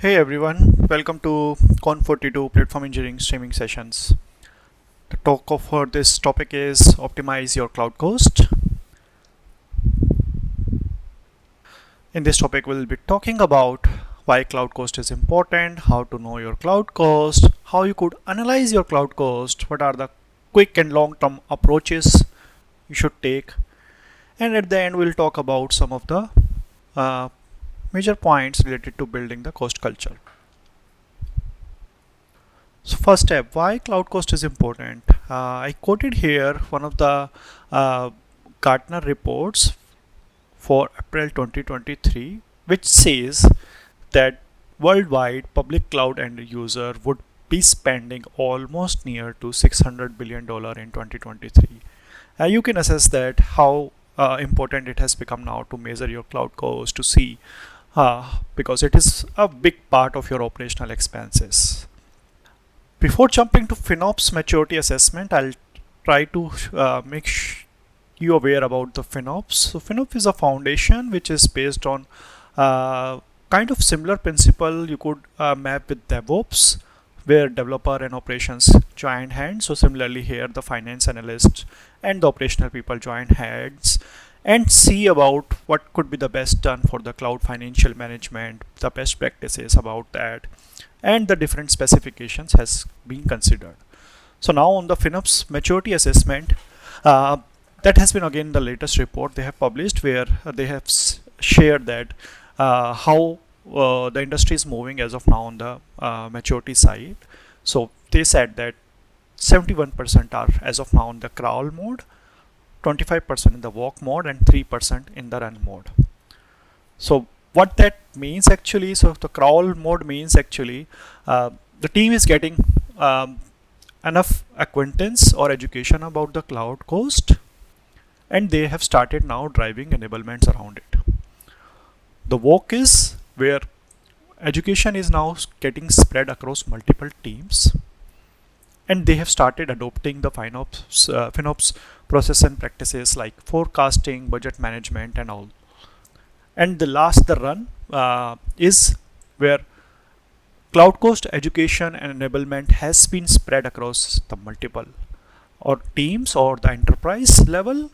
Hey everyone, welcome to Conf42 platform engineering streaming sessions. The talk of for this topic is optimize your cloud cost. In this topic, we'll be talking about why cloud cost is important, how to know your cloud cost, how you could analyze your cloud cost, what are the quick and long term approaches you should take, and at the end, we'll talk about some of the uh, major points related to building the cost culture. So first step, why cloud cost is important. I quoted here one of the uh, Gartner reports for April 2023, which says that worldwide public cloud end user would be spending almost near to $600 billion in 2023. You can assess that how important it has become now to measure your cloud cost to see because it is a big part of your operational expenses. Before jumping to FinOps maturity assessment, I'll try to make you aware about the FinOps. So FinOps is a foundation which is based on kind of similar principle you could map with DevOps, where developer and operations join hands. So similarly here, the finance analyst and the operational people join hands and see about what could be the best done for the cloud financial management, the best practices about that, and the different specifications has been considered. So now on the FinOps maturity assessment, that has been again the latest report they have published, where they have shared that how the industry is moving as of now on the maturity side. So they said that 71% are as of now in the crawl mode, 25% in the walk mode, and 3% in the run mode. So what that means actually, so the crawl mode means actually the team is getting enough acquaintance or education about the cloud cost, and they have started now driving enablements around it. The walk is where education is now getting spread across multiple teams, and they have started adopting the FinOps process and practices like forecasting, budget management, and all. And the run is where cloud cost education and enablement has been spread across the multiple or teams or the enterprise level,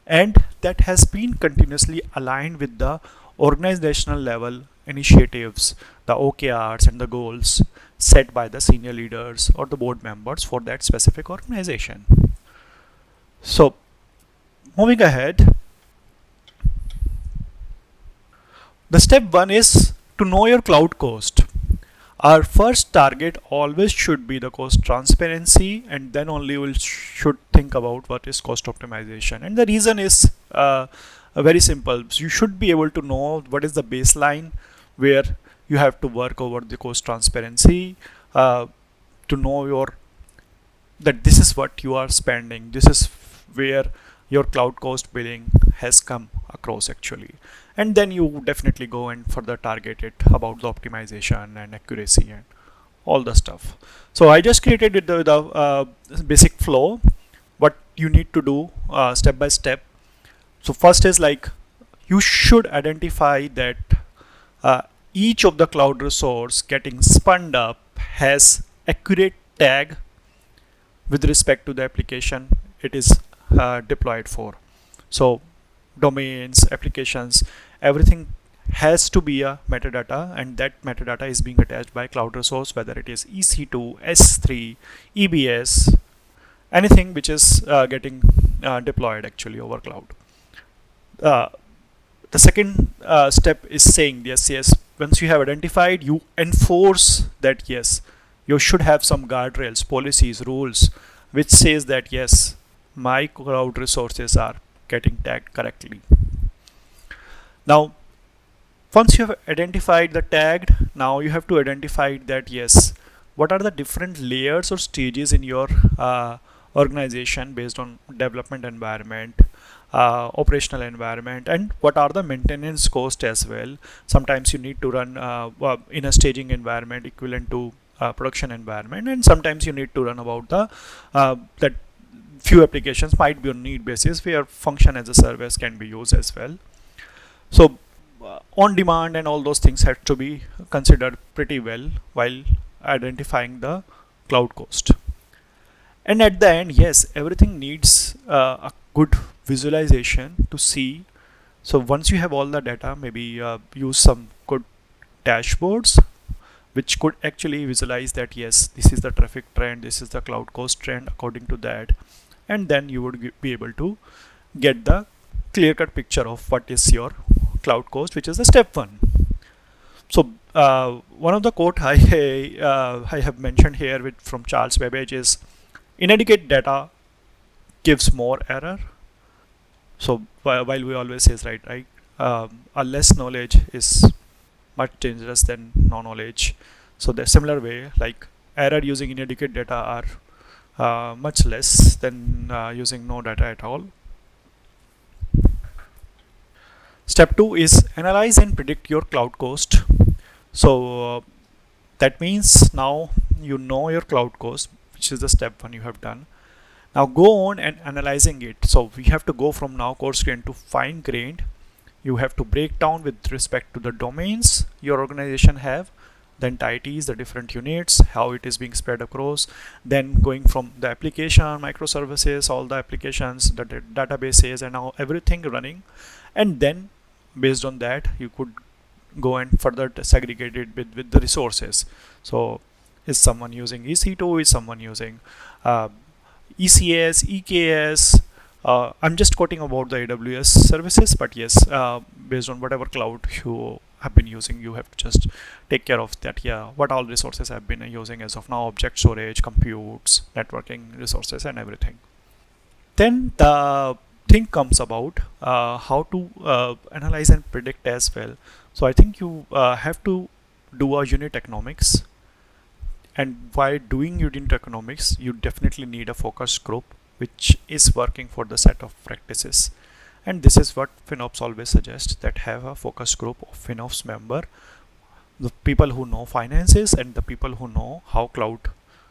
and that has been continuously aligned with the organizational level initiatives, the OKRs and the goals set by the senior leaders or the board members for that specific organization. So moving ahead, the step one is to know your cloud cost. Our first target always should be the cost transparency, and then only we should think about what is cost optimization. And the reason is very simple. So you should be able to know what is the baseline where you have to work over the cost transparency to know that this is what you are spending. This is where your cloud cost billing has come across actually, and then you definitely go and further target it about the optimization and accuracy and all the stuff. So I just created it with a basic flow, what you need to do step by step. So first is like you should identify that each of the cloud resource getting spun up has accurate tag with respect to the application it is deployed for. So domains, applications, everything has to be a metadata, and that metadata is being attached by cloud resource, whether it is EC2, S3, EBS, anything which is getting deployed actually over cloud. The second step is saying yes, once you have identified, you enforce that yes, you should have some guardrails, policies, rules which says that yes, my cloud resources are getting tagged correctly. Now once you have identified the tagged, now you have to identify that yes, what are the different layers or stages in your organization based on development environment, operational environment, and what are the maintenance cost as well. Sometimes you need to run in a staging environment equivalent to production environment, and sometimes you need to run about the that few applications might be on need basis where function as a service can be used as well. So on demand and all those things have to be considered pretty well while identifying the cloud cost. And at the end, yes, everything needs a good visualization to see. So once you have all the data, maybe use some good dashboards which could actually visualize that yes, this is the traffic trend, this is the cloud cost trend according to that, and then you would be able to get the clear cut picture of what is your cloud cost, which is the step one. So one of the quote I have mentioned here from Charles Babbage is, inadequate data gives more error. So while we always says right, a less knowledge is much dangerous than no knowledge. So the similar way, like error using inadequate data are much less than using no data at all. Step 2 is analyze and predict your cloud cost. So that means now you know your cloud cost, which is the step 1 you have done. Now go on and analyzing it. So we have to go from now coarse grained to fine grained. You have to break down with respect to the domains your organization have, the entities, the different units, how it is being spread across, then going from the application, microservices, all the applications, the databases, and now everything running. And then based on that, you could go and further segregate it with the resources. So is someone using EC2, is someone using ECS, EKS, I'm just quoting about the AWS services, but yes, based on whatever cloud you have been using, you have to just take care of that. Yeah, what all resources have been using as of now: object storage, computes, networking resources, and everything. Then the thing comes about how to analyze and predict as well. So I think you have to do a unit economics, and by doing unit economics, you definitely need a focus group which is working for the set of practices. And this is what FinOps always suggests, that have a focus group of FinOps member, the people who know finances and the people who know how cloud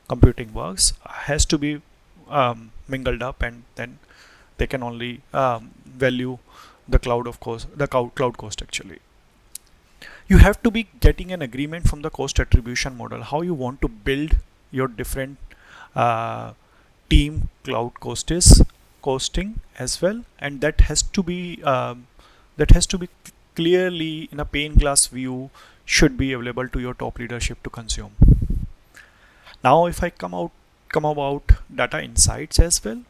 computing works has to be mingled up, and then they can only value the cloud cost actually. You have to be getting an agreement from the cost attribution model, how you want to build your different team cloud costing as well, and that has to be clearly in a pane glass view, should be available to your top leadership to consume. Now if I come about data insights as well.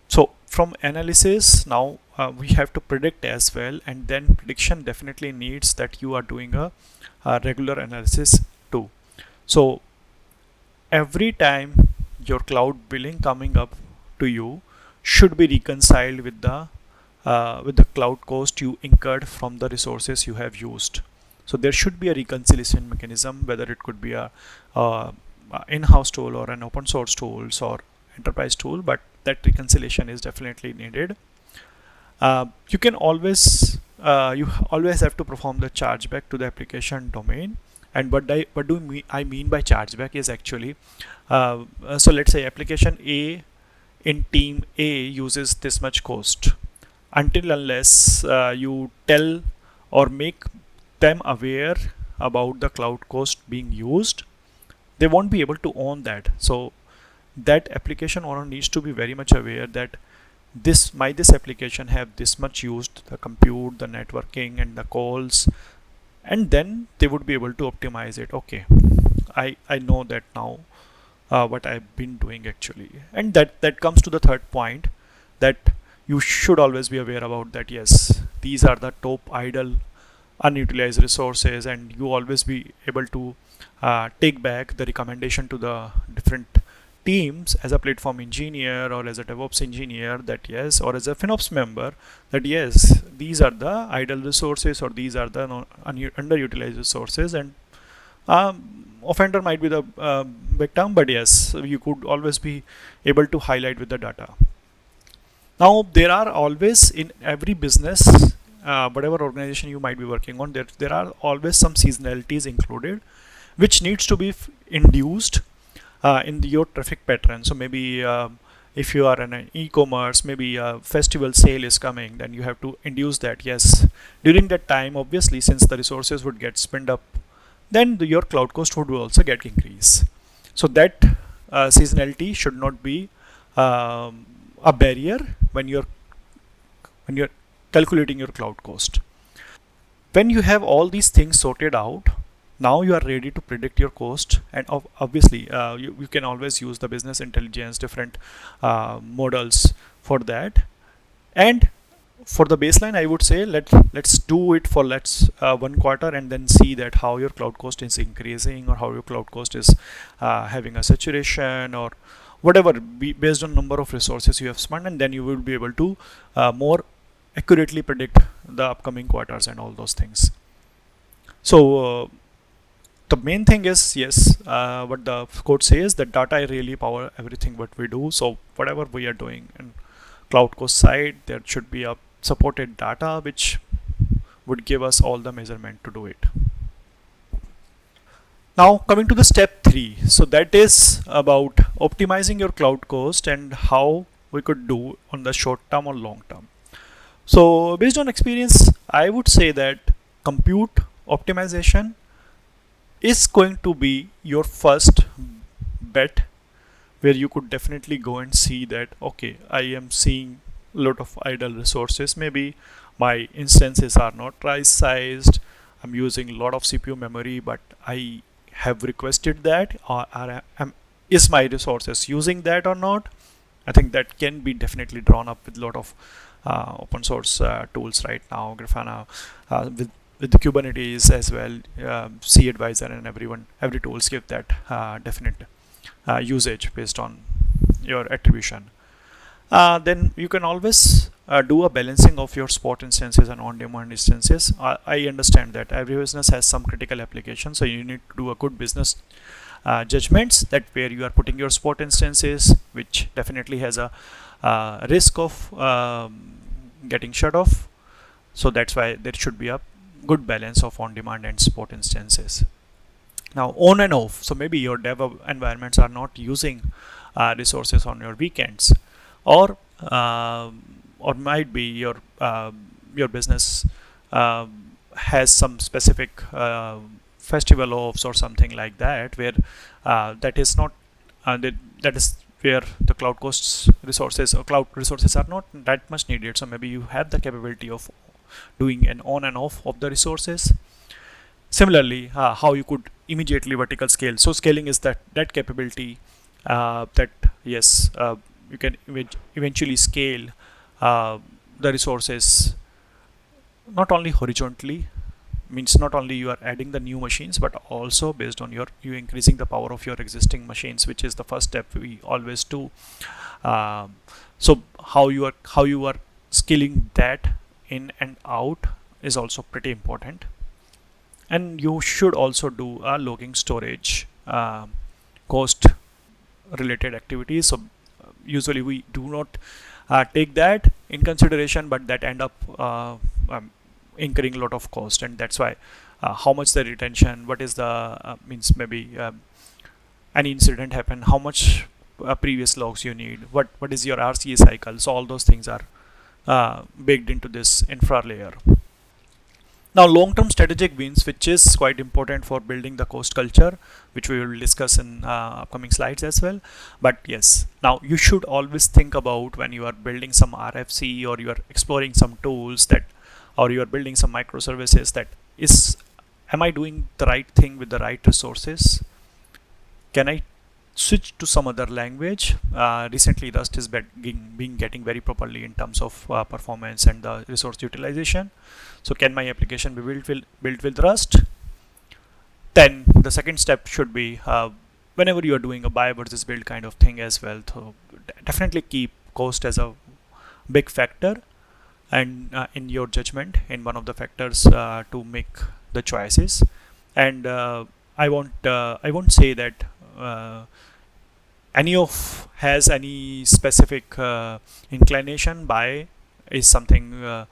So from analysis, now we have to predict as well, and then prediction definitely needs that you are doing a regular analysis too. So every time your cloud billing coming up to you should be reconciled with the cloud cost you incurred from the resources you have used. So there should be a reconciliation mechanism, whether it could be a in-house tool or an open source tools or enterprise tool, but that reconciliation is definitely needed. You can always you always have to perform the chargeback to the application domain. And what do I mean by chargeback is actually, so let's say application A in team A uses this much cost. Until unless you tell or make them aware about the cloud cost being used, they won't be able to own that. So that application owner needs to be very much aware that this application have this much used, the compute, the networking, and the calls, and then they would be able to optimize it. Okay, I know that now what I've been doing actually. And that comes to the third point, that you should always be aware about that. Yes, these are the top idle unutilized resources, and you always be able to take back the recommendation to the different teams as a platform engineer or as a DevOps engineer, that yes, or as a FinOps member, that yes, these are the idle resources or these are the underutilized resources. And offender might be the big term, but yes, you could always be able to highlight with the data. Now there are always in every business, whatever organization you might be working on, there are always some seasonalities included, which needs to be induced in your traffic pattern. So maybe If you are in an e-commerce, maybe a festival sale is coming, then you have to induce that, yes, during that time, obviously, since the resources would get spent up, then your cloud cost would also get increase. So that seasonality should not be a barrier when you're calculating your cloud cost. When you have all these things sorted out, now you are ready to predict your cost, and obviously you can always use the business intelligence, different models for that. And for the baseline, I would say let's do it for let's 1 quarter, and then see that how your cloud cost is increasing, or how your cloud cost is having a saturation, or whatever, based on number of resources you have spent, and then you will be able to more accurately predict the upcoming quarters and all those things. So the main thing is, yes, what the code says, that data really power everything what we do. So whatever we are doing in cloud cost side, there should be a supported data which would give us all the measurement to do it. Now coming to the step 3, so that is about optimizing your cloud cost and how we could do on the short term or long term. So based on experience, I would say that compute optimization is going to be your first bet, where you could definitely go and see that, okay, I am seeing a lot of idle resources, maybe my instances are not right sized, I'm using a lot of CPU memory, but I have requested that, is my resources using that or not. I think that can be definitely drawn up with a lot of open source tools right now, Grafana, with the Kubernetes as well, C Advisor, and every tools give that definite usage based on your attribution. Then you can always do a balancing of your spot instances and on-demand instances. I understand that every business has some critical application, so you need to do a good business judgments, that where you are putting your spot instances, which definitely has a risk of getting shut off. So that's why there should be a good balance of on-demand and spot instances. Now on and off, so maybe your dev environments are not using resources on your weekends, or or might be your business has some specific festival offs or something like that, where that is not that is where the cloud costs resources or cloud resources are not that much needed. So maybe you have the capability of doing an on and off of the resources. Similarly, how you could immediately vertical scale. So scaling is that capability that, yes, you can eventually scale the resources not only horizontally, means not only you are adding the new machines, but also based on you increasing the power of your existing machines, which is the first step we always do. So how you are scaling that in and out is also pretty important. And you should also do a logging storage cost related activities. So usually we do not take that in consideration, but that end up incurring a lot of cost, and that's why how much the retention, what is the means, maybe any incident happen, how much previous logs you need, what is your RCA cycle. So all those things are baked into this infra layer. Now long-term strategic wins, which is quite important for building the cost culture, which we will discuss in upcoming slides as well. But yes, now you should always think about, when you are building some RFC, or you are exploring some tools, that, or you are building some microservices, that am I doing the right thing with the right resources? Can I switch to some other language? Recently Rust is being getting very properly in terms of performance and the resource utilization. So can my application be built with Rust? Then the second step should be, whenever you are doing a buy versus build kind of thing as well, so definitely keep cost as a big factor, and in your judgment, in one of the factors to make the choices. And I won't say that any of has any specific inclination. Buy is something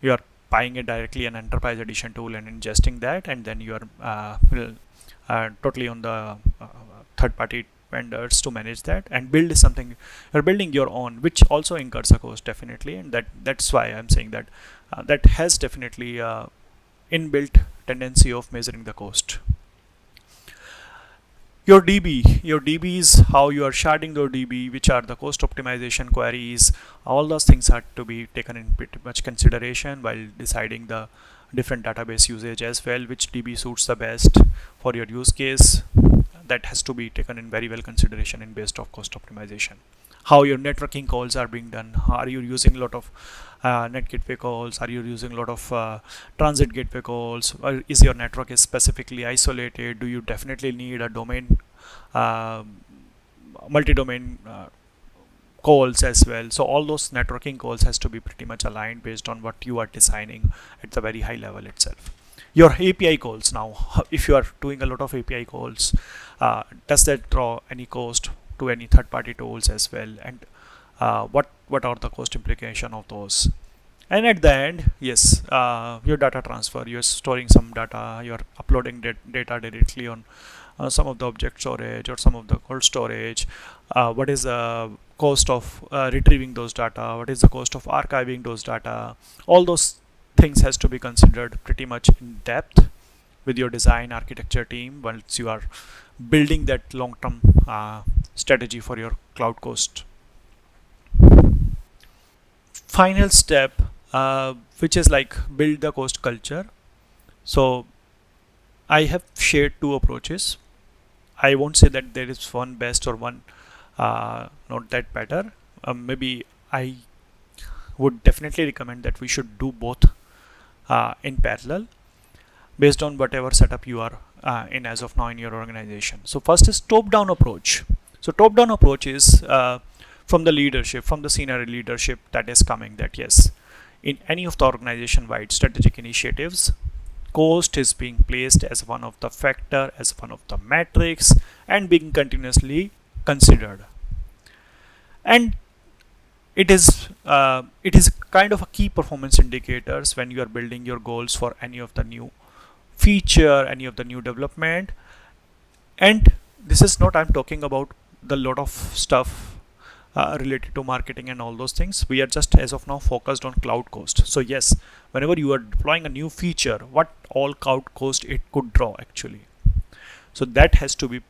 you are buying it directly an enterprise edition tool and ingesting that, and then you are totally on the third party vendors to manage that, and build something you're building your own, which also incurs a cost definitely. And that's why I'm saying that that has definitely inbuilt tendency of measuring the cost. Your DBs, how you are sharding your DB, which are the cost optimization queries, all those things are to be taken in pretty much consideration while deciding the different database usage as well, which DB suits the best for your use case. That has to be taken in very well consideration in based of cost optimization. How your networking calls are being done. Are you using a lot of net gateway calls? Are you using a lot of transit gateway calls? Or is your network is specifically isolated? Do you definitely need a domain, uh, multi-domain calls as well? So all those networking calls has to be pretty much aligned based on what you are designing at the very high level itself. Your API calls now, if you are doing a lot of API calls, does that draw any cost to any third-party tools as well? And what are the cost implication of those? And at the end, yes, your data transfer, you're storing some data, you're uploading data directly on some of the object storage or some of the cold storage. What is the cost of retrieving those data? What is the cost of archiving those data? All those things has to be considered pretty much in depth with your design architecture team once you are building that long-term strategy for your cloud cost. Final step, which is like build the cost culture. So I have shared two approaches. I won't say that there is one best or one not that better. Maybe I would definitely recommend that we should do both in parallel based on whatever setup you are in as of now in your organization. So first is top-down approach. So top-down approach is from the leadership, from the senior leadership that is coming, that yes, in any of the organization-wide strategic initiatives, cost is being placed as one of the factor, as one of the metrics, and being continuously considered. And it is kind of a key performance indicators when you are building your goals for any of the new feature, any of the new development. And this is not, I'm talking about the lot of stuff related to marketing and all those things. We are just as of now focused on cloud cost. So yes, whenever you are deploying a new feature, what all cloud cost it could draw actually. So that has to be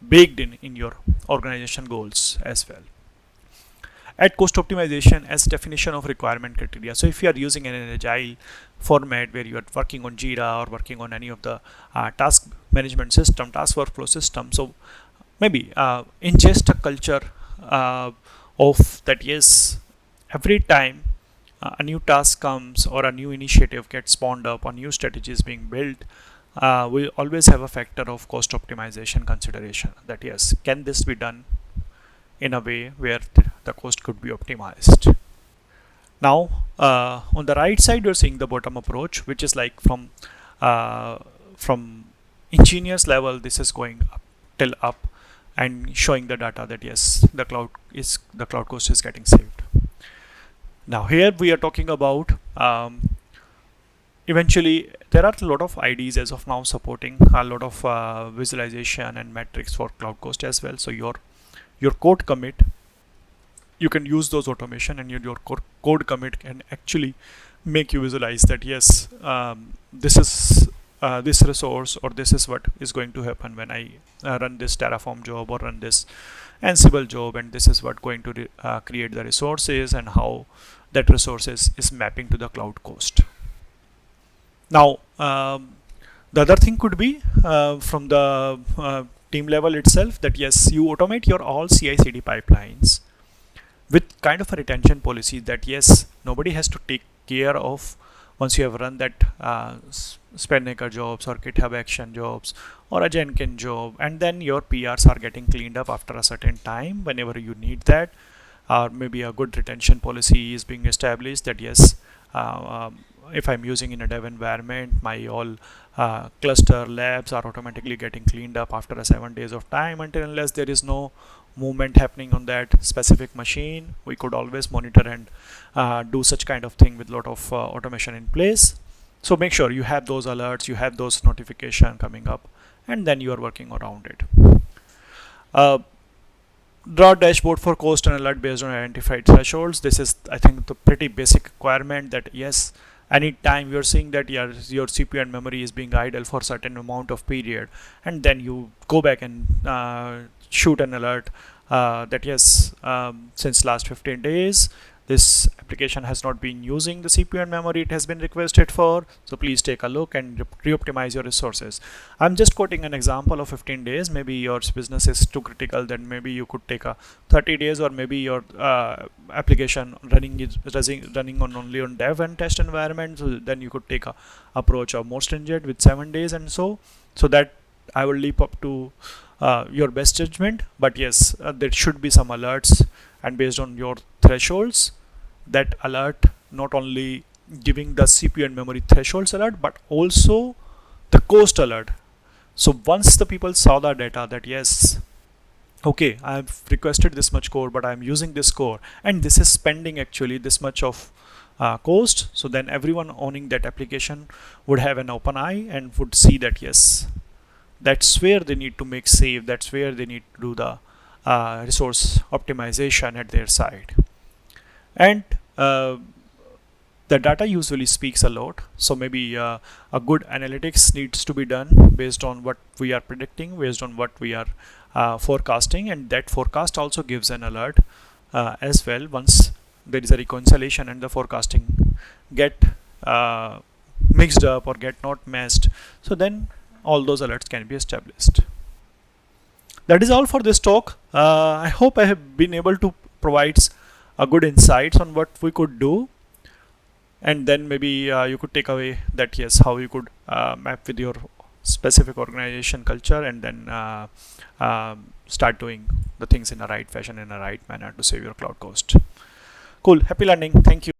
baked in your organization goals as well. Add cost optimization as definition of requirement criteria. So if you are using an agile format where you are working on Jira or working on any of the task management system, task workflow system, so maybe ingest a culture of that, yes, every time a new task comes or a new initiative gets spawned up or new strategy is being built, we always have a factor of cost optimization consideration, that yes, can this be done in a way where the cost could be optimized. Now on the right side you're seeing the bottom approach, which is like from engineers level, this is going up till up and showing the data that yes, the cloud cost is getting saved. Now here we are talking about eventually there are a lot of IDs as of now supporting a lot of visualization and metrics for cloud cost as well. So your code commit, you can use those automation, and your code commit can actually make you visualize that yes, this is this resource, or this is what is going to happen when I run this Terraform job or run this Ansible job, and this is what going to create the resources and how that resources is mapping to the cloud cost. Now the other thing could be from the team level itself, that yes, you automate your all CI/CD pipelines with kind of a retention policy that yes, nobody has to take care of once you have run that Spinnaker jobs or GitHub Action jobs or a Jenkins job, and then your PRs are getting cleaned up after a certain time whenever you need that, or maybe a good retention policy is being established that yes, if I'm using in a dev environment, my all cluster labs are automatically getting cleaned up after a 7 days of time, until unless there is no movement happening on that specific machine. We could always monitor and do such kind of thing with lot of automation in place. So make sure you have those alerts, you have those notification coming up, and then you are working around it. Draw dashboard for cost and alert based on identified thresholds. This is, I think, the pretty basic requirement that yes, anytime you're seeing that your CPU and memory is being idle for certain amount of period, and then you go back and shoot an alert that yes, since last 15 days this application has not been using the CPU and memory it has been requested for, so please take a look and re-optimize your resources. I'm just quoting an example of 15 days. Maybe your business is too critical, then maybe you could take a 30 days, or maybe your application running on only on dev and test environment, so then you could take a approach of more stringent with 7 days, and so that I will leap up to your best judgment. But yes, there should be some alerts, and based on your thresholds, that alert not only giving the CPU and memory thresholds alert, but also the cost alert. So once the people saw the data that yes, okay, I've requested this much core, but I'm using this core, and this is spending actually this much of cost, so then everyone owning that application would have an open eye and would see that yes, that's where they need to make save, that's where they need to do the resource optimization at their side. And the data usually speaks a lot, so maybe a good analytics needs to be done based on what we are predicting, based on what we are forecasting, and that forecast also gives an alert as well once there is a reconciliation and the forecasting get mixed up or get not matched, so then all those alerts can be established. That is all for this talk. I hope I have been able to provide a good insights on what we could do, and then maybe you could take away that yes, how you could map with your specific organization culture, and then start doing the things in a right fashion, in a right manner to save your cloud cost. Cool. Happy learning. Thank you.